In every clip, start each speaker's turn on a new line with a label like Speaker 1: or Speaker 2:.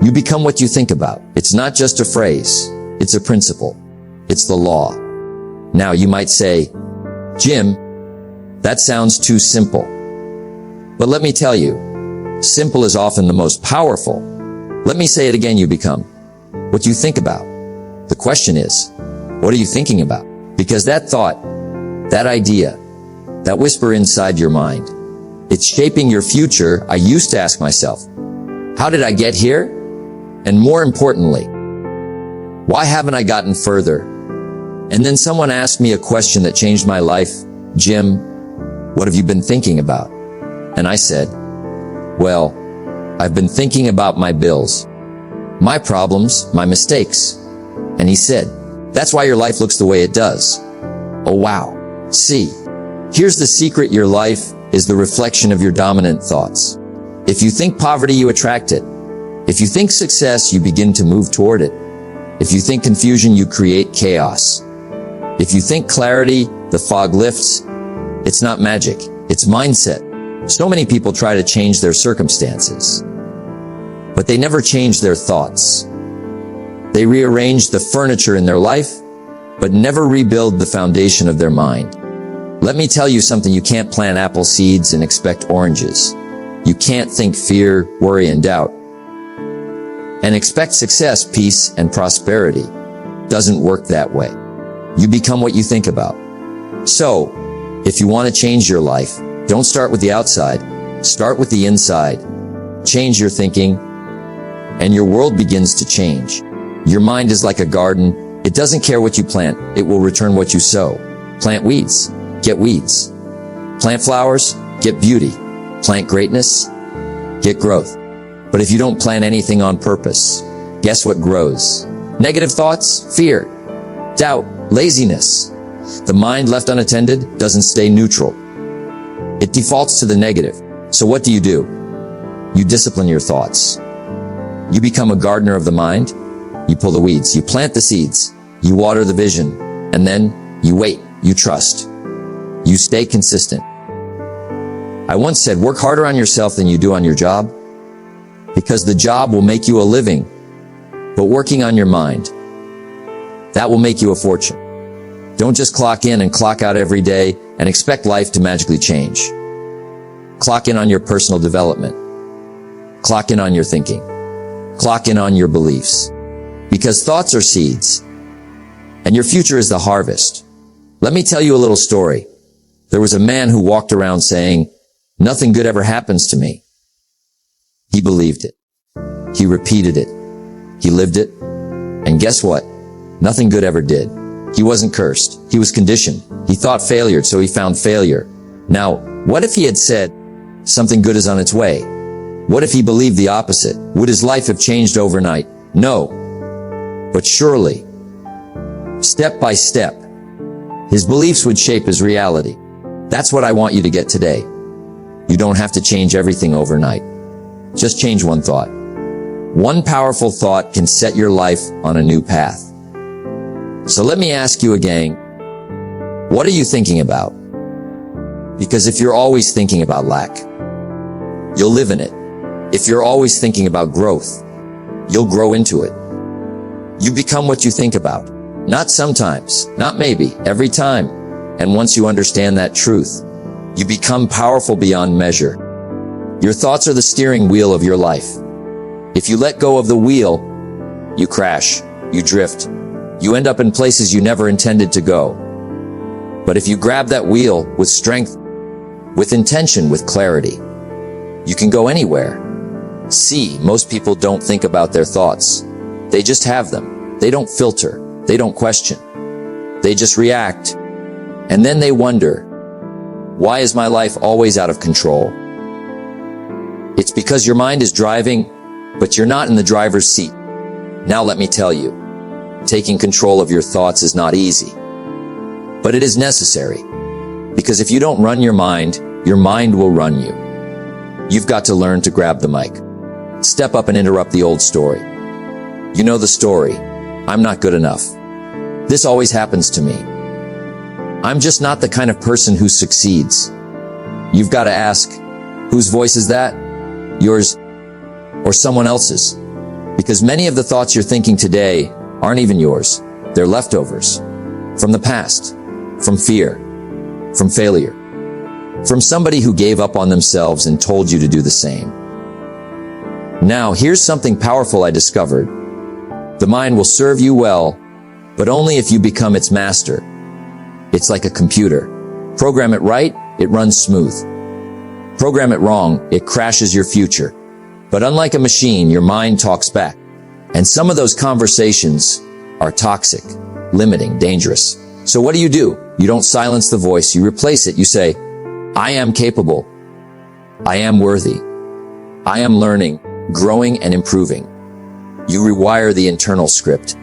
Speaker 1: You become what you think about. It's not just a phrase. It's a principle. It's the law. Now you might say, Jim, that sounds too simple. But let me tell you, simple is often the most powerful. Let me say it again, you become what you think about. The question is, what are you thinking about? Because that thought, that idea, that whisper inside your mind, it's shaping your future. I used to ask myself, how did I get here? And more importantly, why haven't I gotten further? And then someone asked me a question that changed my life. Jim, what have you been thinking about? And I said, well, I've been thinking about my bills, my problems, my mistakes. And he said, that's why your life looks the way it does. Oh, wow. See, here's the secret. Your life is the reflection of your dominant thoughts. If you think poverty, you attract it. If you think success, you begin to move toward it. If you think confusion, you create chaos. If you think clarity, the fog lifts. It's not magic, it's mindset. So many people try to change their circumstances, but they never change their thoughts. They rearrange the furniture in their life, but never rebuild the foundation of their mind. Let me tell you something, you can't plant apple seeds and expect oranges. You can't think fear, worry, and doubt and expect success, peace, and prosperity. Doesn't work that way. You become what you think about. So, if you want to change your life, don't start with the outside, start with the inside. Change your thinking, and your world begins to change. Your mind is like a garden. It doesn't care what you plant, it will return what you sow. Plant weeds, get weeds. Plant flowers, get beauty. Plant greatness, get growth. But if you don't plant anything on purpose, guess what grows? Negative thoughts, fear, doubt, laziness. The mind left unattended doesn't stay neutral. It defaults to the negative. So what do? You discipline your thoughts. You become a gardener of the mind. You pull the weeds. You plant the seeds. You water the vision. And then you wait. You trust. You stay consistent. I once said, work harder on yourself than you do on your job, because the job will make you a living, but working on your mind, that will make you a fortune. Don't just clock in and clock out every day and expect life to magically change. Clock in on your personal development. Clock in on your thinking. Clock in on your beliefs. Because thoughts are seeds, and your future is the harvest. Let me tell you a little story. There was a man who walked around saying, nothing good ever happens to me. He believed it. He repeated it. He lived it. And guess what? Nothing good ever did. He wasn't cursed. He was conditioned. He thought failure, so he found failure. Now, what if he had said, something good is on its way? What if he believed the opposite? Would his life have changed overnight? No. But surely, step by step, his beliefs would shape his reality. That's what I want you to get today. You don't have to change everything overnight. Just change one thought. One powerful thought can set your life on a new path. So let me ask you again, what are you thinking about? Because if you're always thinking about lack, you'll live in it. If you're always thinking about growth, you'll grow into it. You become what you think about. Not sometimes, not maybe, every time. And once you understand that truth, you become powerful beyond measure. Your thoughts are the steering wheel of your life. If you let go of the wheel, you crash, you drift, you end up in places you never intended to go. But if you grab that wheel with strength, with intention, with clarity, you can go anywhere. See, most people don't think about their thoughts. They just have them. They don't filter. They don't question. They just react. And then they wonder, why is my life always out of control? It's because your mind is driving, but you're not in the driver's seat. Now let me tell you, taking control of your thoughts is not easy, but it is necessary. Because if you don't run your mind will run you. You've got to learn to grab the mic. Step up and interrupt the old story. You know the story. I'm not good enough. This always happens to me. I'm just not the kind of person who succeeds. You've got to ask, whose voice is that? Yours or someone else's? Because many of the thoughts you're thinking today aren't even yours. They're leftovers from the past, from fear, from failure, from somebody who gave up on themselves and told you to do the same. Now, here's something powerful I discovered. The mind will serve you well, but only if you become its master. It's like a computer. Program it right, it runs smooth. Program it wrong, it crashes your future. But unlike a machine, your mind talks back. And some of those conversations are toxic, limiting, dangerous. So what do? You don't silence the voice, you replace it. You say, I am capable. I am worthy. I am learning, growing, and improving. You rewire the internal script.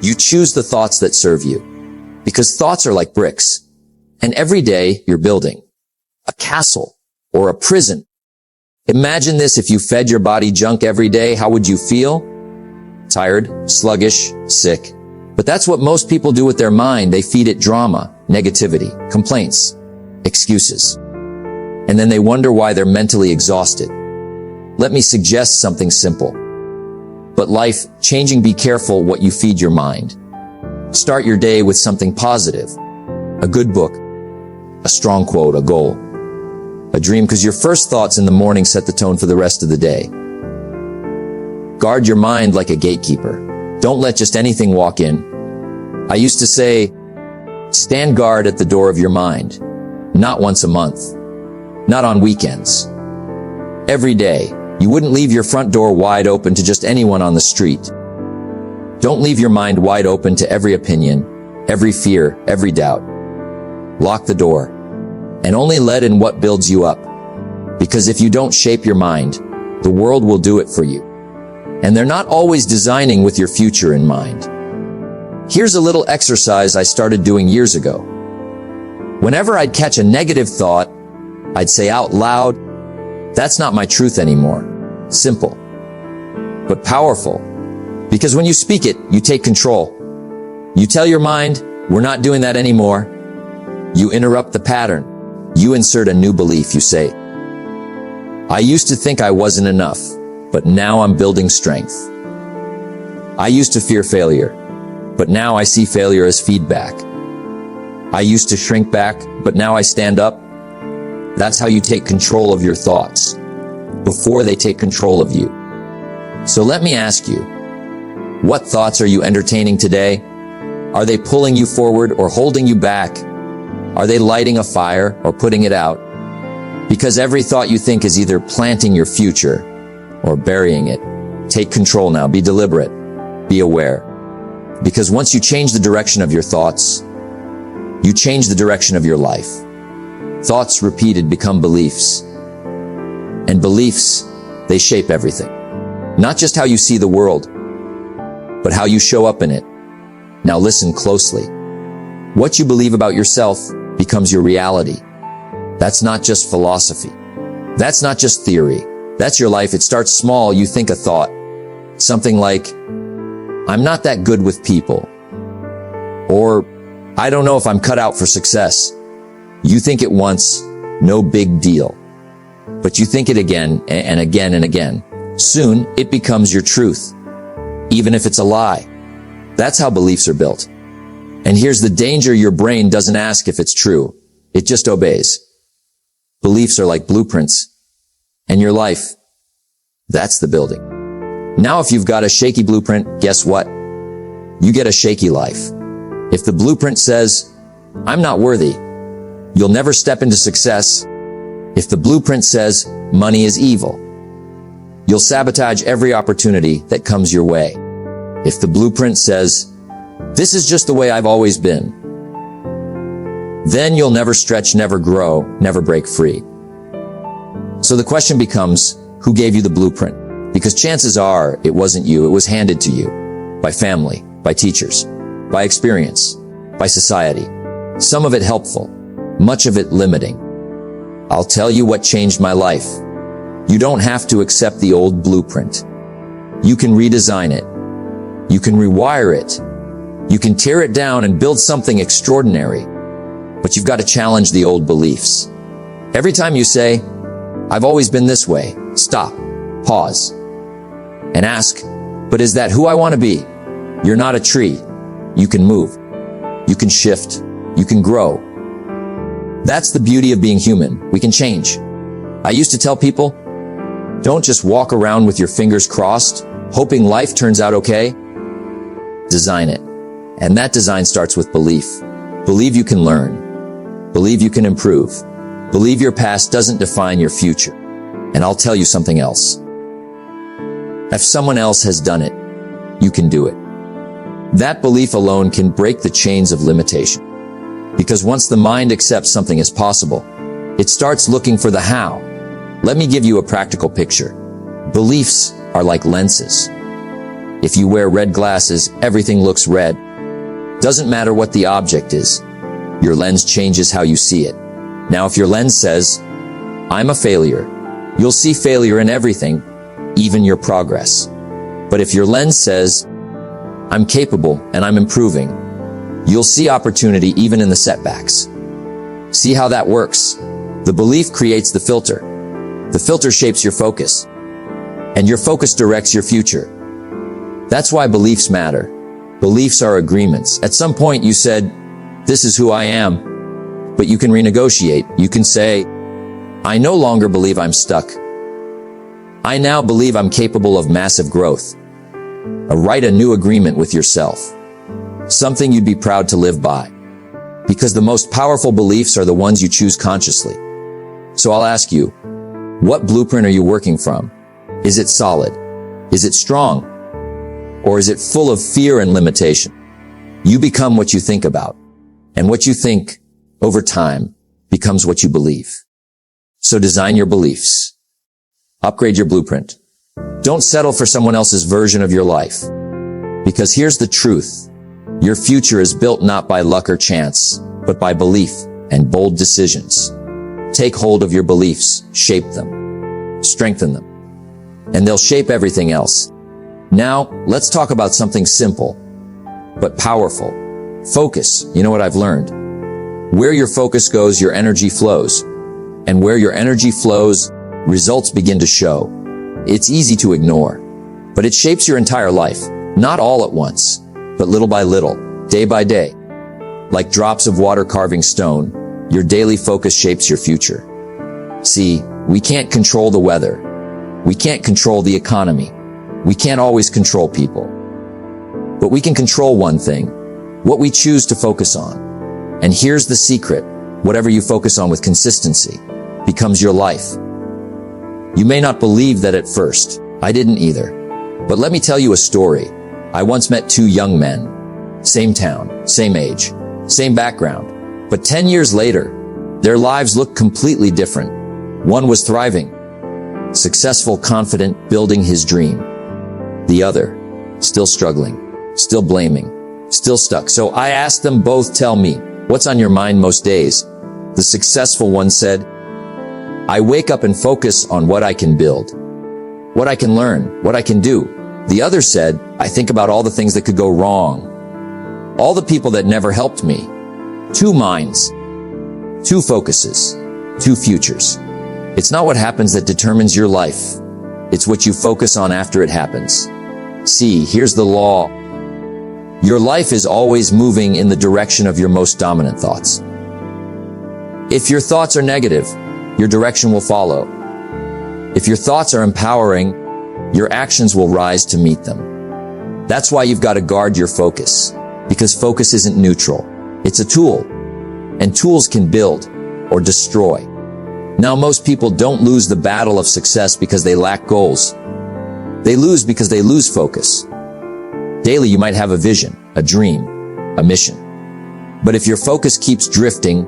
Speaker 1: You choose the thoughts that serve you. Because thoughts are like bricks. And every day you're building a castle or a prison. Imagine this: if you fed your body junk every day, how would you feel? Tired, sluggish, sick. But that's what most people do with their mind. They feed it drama, negativity, complaints, excuses. And then they wonder why they're mentally exhausted. Let me suggest something simple, but life-changing. Be careful what you feed your mind. Start your day with something positive. A good book, a strong quote, a goal, a dream, because your first thoughts in the morning set the tone for the rest of the day. Guard your mind like a gatekeeper. Don't let just anything walk in. I used to say, stand guard at the door of your mind. Not once a month. Not on weekends. Every day. You wouldn't leave your front door wide open to just anyone on the street. Don't leave your mind wide open to every opinion, every fear, every doubt. Lock the door. And only let in what builds you up. Because if you don't shape your mind, the world will do it for you. And they're not always designing with your future in mind. Here's a little exercise I started doing years ago. Whenever I'd catch a negative thought, I'd say out loud, that's not my truth anymore. Simple, but powerful. Because when you speak it, you take control. You tell your mind, we're not doing that anymore. You interrupt the pattern. You insert a new belief. You say, I used to think I wasn't enough, but now I'm building strength. I used to fear failure, but now I see failure as feedback. I used to shrink back, but now I stand up. That's how you take control of your thoughts, before they take control of you. So let me ask you, what thoughts are you entertaining today? Are they pulling you forward or holding you back? Are they lighting a fire or putting it out? Because every thought you think is either planting your future or burying it. Take control now. Be deliberate. Be aware. Because once you change the direction of your thoughts, you change the direction of your life. Thoughts repeated become beliefs. And beliefs, they shape everything. Not just how you see the world, but how you show up in it. Now listen closely. What you believe about yourself becomes your reality. That's not just philosophy. That's not just theory. That's your life. It starts small. You think a thought. Something like, I'm not that good with people. Or, I don't know if I'm cut out for success. You think it once, no big deal. But you think it again and again and again. Soon, it becomes your truth, even if it's a lie. That's how beliefs are built. And here's the danger: your brain doesn't ask if it's true. It just obeys. Beliefs are like blueprints. And your life, that's the building. Now, if you've got a shaky blueprint, guess what? You get a shaky life. If the blueprint says, I'm not worthy, you'll never step into success. If the blueprint says, money is evil, you'll sabotage every opportunity that comes your way. If the blueprint says, this is just the way I've always been, then you'll never stretch, never grow, never break free. So the question becomes, who gave you the blueprint? Because chances are it wasn't you. It was handed to you by family, by teachers, by experience, by society. Some of it helpful, much of it limiting. I'll tell you what changed my life. You don't have to accept the old blueprint. You can redesign it. You can rewire it. You can tear it down and build something extraordinary. But you've got to challenge the old beliefs. Every time you say, I've always been this way, stop, pause, and ask, But is that who I want to be? You're not a tree. You can move. You can shift. You can grow. That's the beauty of being human. We can change. I used to tell people, don't just walk around with your fingers crossed, hoping life turns out okay. Design it. And that design starts with belief. Believe you can learn. Believe you can improve. Believe your past doesn't define your future. And I'll tell you something else. If someone else has done it, you can do it. That belief alone can break the chains of limitation. Because once the mind accepts something as possible, it starts looking for the how. Let me give you a practical picture. Beliefs are like lenses. If you wear red glasses, everything looks red. Doesn't matter what the object is. Your lens changes how you see it. Now, if your lens says, I'm a failure, you'll see failure in everything, even your progress. But if your lens says, I'm capable and I'm improving, you'll see opportunity even in the setbacks. See how that works? The belief creates the filter. The filter shapes your focus, and your focus directs your future. That's why beliefs matter. Beliefs are agreements. At some point you said, this is who I am, but you can renegotiate. You can say, I no longer believe I'm stuck. I now believe I'm capable of massive growth. Write a new agreement with yourself. Something you'd be proud to live by. Because the most powerful beliefs are the ones you choose consciously. So I'll ask you, what blueprint are you working from? Is it solid? Is it strong? Or is it full of fear and limitation? You become what you think about. And what you think, over time, becomes what you believe. So design your beliefs. Upgrade your blueprint. Don't settle for someone else's version of your life. Because here's the truth. Your future is built not by luck or chance, but by belief and bold decisions. Take hold of your beliefs, shape them, strengthen them, and they'll shape everything else. Now, let's talk about something simple, but powerful. Focus. You know what I've learned? Where your focus goes, your energy flows. And where your energy flows, results begin to show. It's easy to ignore, but it shapes your entire life. Not all at once, but little by little, day by day. Like drops of water carving stone, your daily focus shapes your future. See, we can't control the weather. We can't control the economy. We can't always control people. But we can control one thing, what we choose to focus on. And here's the secret. Whatever you focus on with consistency becomes your life. You may not believe that at first. I didn't either. But let me tell you a story. I once met two young men. Same town, same age, same background. But 10 years later, their lives looked completely different. One was thriving, successful, confident, building his dream. The other, still struggling, still blaming, still stuck. So I asked them both, tell me, what's on your mind most days? The successful one said, I wake up and focus on what I can build, what I can learn, what I can do. The other said, I think about all the things that could go wrong, all the people that never helped me. Two minds, two focuses, two futures. It's not what happens that determines your life. It's what you focus on after it happens. See, here's the law. Your life is always moving in the direction of your most dominant thoughts. If your thoughts are negative, your direction will follow. If your thoughts are empowering, your actions will rise to meet them. That's why you've got to guard your focus, because focus isn't neutral. It's a tool, and tools can build or destroy. Now, most people don't lose the battle of success because they lack goals. They lose because they lose focus. Daily, you might have a vision, a dream, a mission. But if your focus keeps drifting,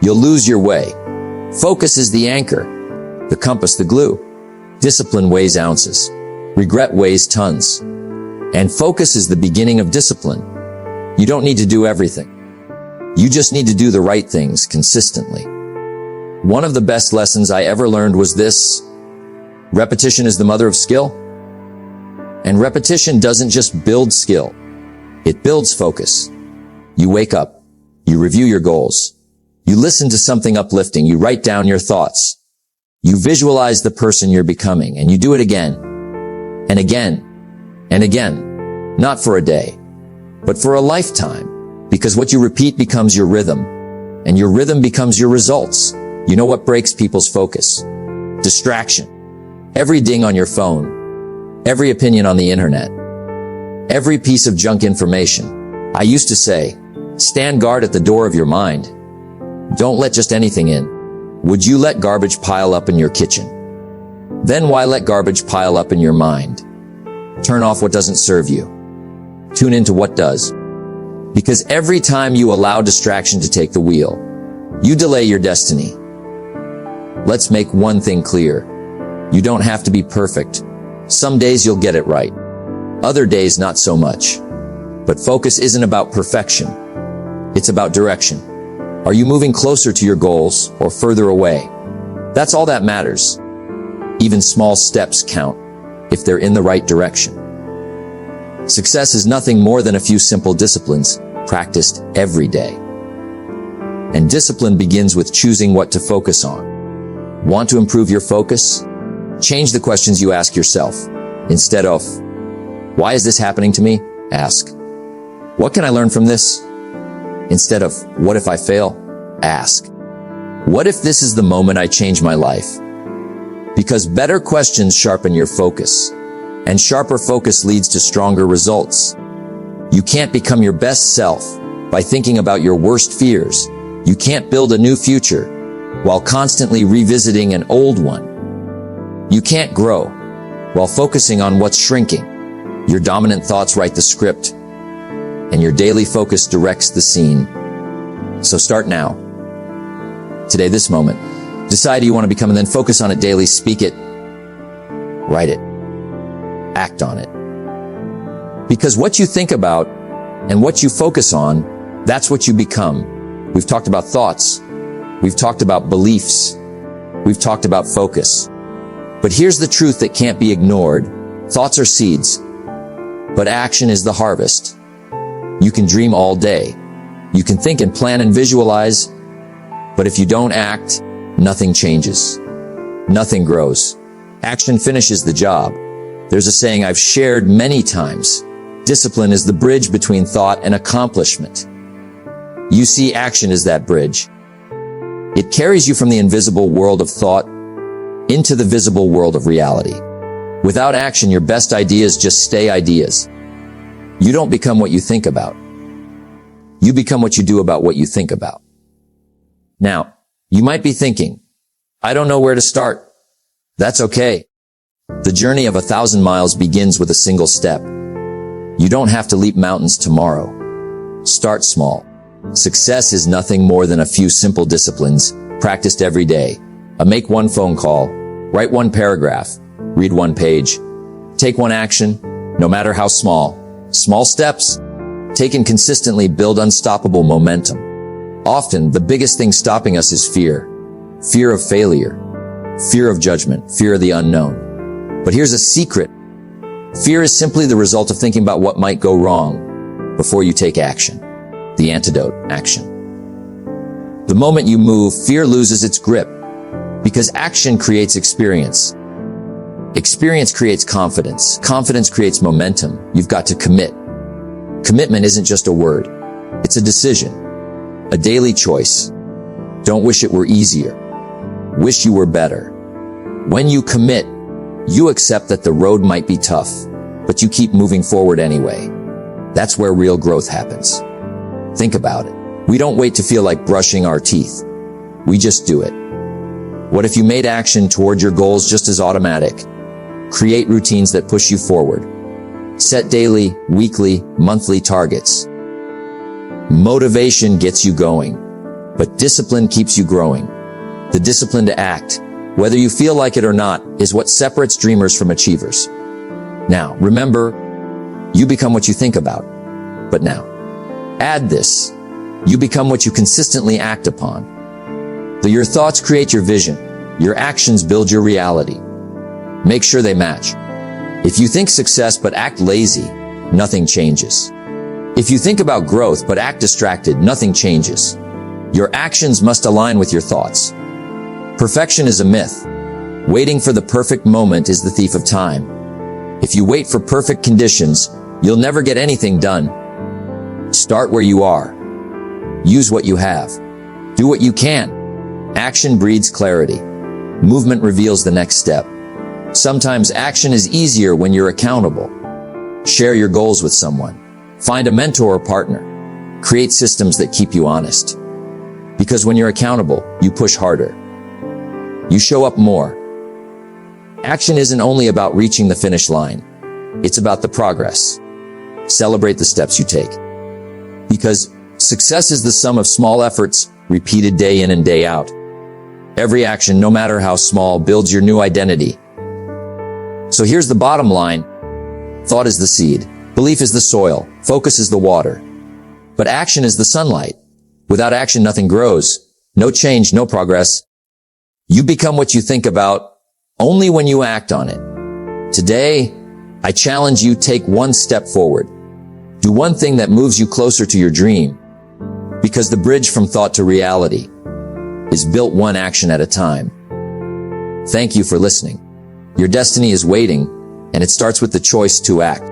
Speaker 1: you'll lose your way. Focus is the anchor, the compass, the glue. Discipline weighs ounces. Regret weighs tons. And focus is the beginning of discipline. You don't need to do everything. You just need to do the right things consistently. One of the best lessons I ever learned was this: repetition is the mother of skill. And repetition doesn't just build skill. It builds focus. You wake up. You review your goals. You listen to something uplifting. You write down your thoughts. You visualize the person you're becoming, and you do it again and again And again, not for a day, but for a lifetime. Because what you repeat becomes your rhythm, and your rhythm becomes your results. You know what breaks people's focus? Distraction. Every ding on your phone, every opinion on the internet, every piece of junk information. I used to say, stand guard at the door of your mind. Don't let just anything in. Would you let garbage pile up in your kitchen? Then why let garbage pile up in your mind? Turn off what doesn't serve you. Tune into what does. Because every time you allow distraction to take the wheel, you delay your destiny. Let's make one thing clear. You don't have to be perfect. Some days you'll get it right. Other days not so much. But focus isn't about perfection. It's about direction. Are you moving closer to your goals or further away? That's all that matters. Even small steps count if they're in the right direction. Success is nothing more than a few simple disciplines practiced every day. And discipline begins with choosing what to focus on. Want to improve your focus? Change the questions you ask yourself. Instead of, why is this happening to me? Ask, what can I learn from this? Instead of, what if I fail? Ask, what if this is the moment I change my life? Because better questions sharpen your focus, and sharper focus leads to stronger results. You can't become your best self by thinking about your worst fears. You can't build a new future while constantly revisiting an old one. You can't grow while focusing on what's shrinking. Your dominant thoughts write the script, and your daily focus directs the scene. So start now. Today, this moment. Decide who you want to become and then focus on it daily. Speak it. Write it. Act on it. Because what you think about and what you focus on, that's what you become. We've talked about thoughts. We've talked about beliefs. We've talked about focus. But here's the truth that can't be ignored. Thoughts are seeds, but action is the harvest. You can dream all day. You can think and plan and visualize, but if you don't act, nothing changes. Nothing grows. Action finishes the job. There's a saying I've shared many times. Discipline is the bridge between thought and accomplishment. You see, action is that bridge. It carries you from the invisible world of thought into the visible world of reality. Without action, your best ideas just stay ideas. You don't become what you think about. You become what you do about what you think about. Now, you might be thinking, I don't know where to start. That's okay. The journey of 1,000 miles begins with a single step. You don't have to leap mountains tomorrow. Start small. Success is nothing more than a few simple disciplines practiced every day. Make one phone call, write one paragraph, read one page, take one action, no matter how small. Small steps, taken consistently, build unstoppable momentum. Often, the biggest thing stopping us is fear. Fear of failure, fear of judgment, fear of the unknown. But here's a secret. Fear is simply the result of thinking about what might go wrong before you take action. The antidote, action. The moment you move, fear loses its grip because action creates experience. Experience creates confidence. Confidence creates momentum. You've got to commit. Commitment isn't just a word. It's a decision, a daily choice. Don't wish it were easier. Wish you were better. When you commit, you accept that the road might be tough, but you keep moving forward anyway. That's where real growth happens. Think about it. We don't wait to feel like brushing our teeth. We just do it. What if you made action toward your goals just as automatic? Create routines that push you forward. Set daily, weekly, monthly targets. Motivation gets you going, but discipline keeps you growing. The discipline to act, whether you feel like it or not, is what separates dreamers from achievers. Now, remember, you become what you think about. But now, add this. You become what you consistently act upon. Your thoughts create your vision. Your actions build your reality. Make sure they match. If you think success but act lazy, nothing changes. If you think about growth but act distracted, nothing changes. Your actions must align with your thoughts. Perfection is a myth. Waiting for the perfect moment is the thief of time. If you wait for perfect conditions, you'll never get anything done. Start where you are. Use what you have. Do what you can. Action breeds clarity. Movement reveals the next step. Sometimes action is easier when you're accountable. Share your goals with someone. Find a mentor or partner. Create systems that keep you honest. Because when you're accountable, you push harder. You show up more. Action isn't only about reaching the finish line. It's about the progress. Celebrate the steps you take. Because success is the sum of small efforts repeated day in and day out. Every action, no matter how small, builds your new identity. So here's the bottom line. Thought is the seed. Belief is the soil. Focus is the water. But action is the sunlight. Without action, nothing grows. No change, no progress. You become what you think about only when you act on it. Today, I challenge you, take one step forward. Do one thing that moves you closer to your dream. Because the bridge from thought to reality is built one action at a time. Thank you for listening. Your destiny is waiting, and it starts with the choice to act.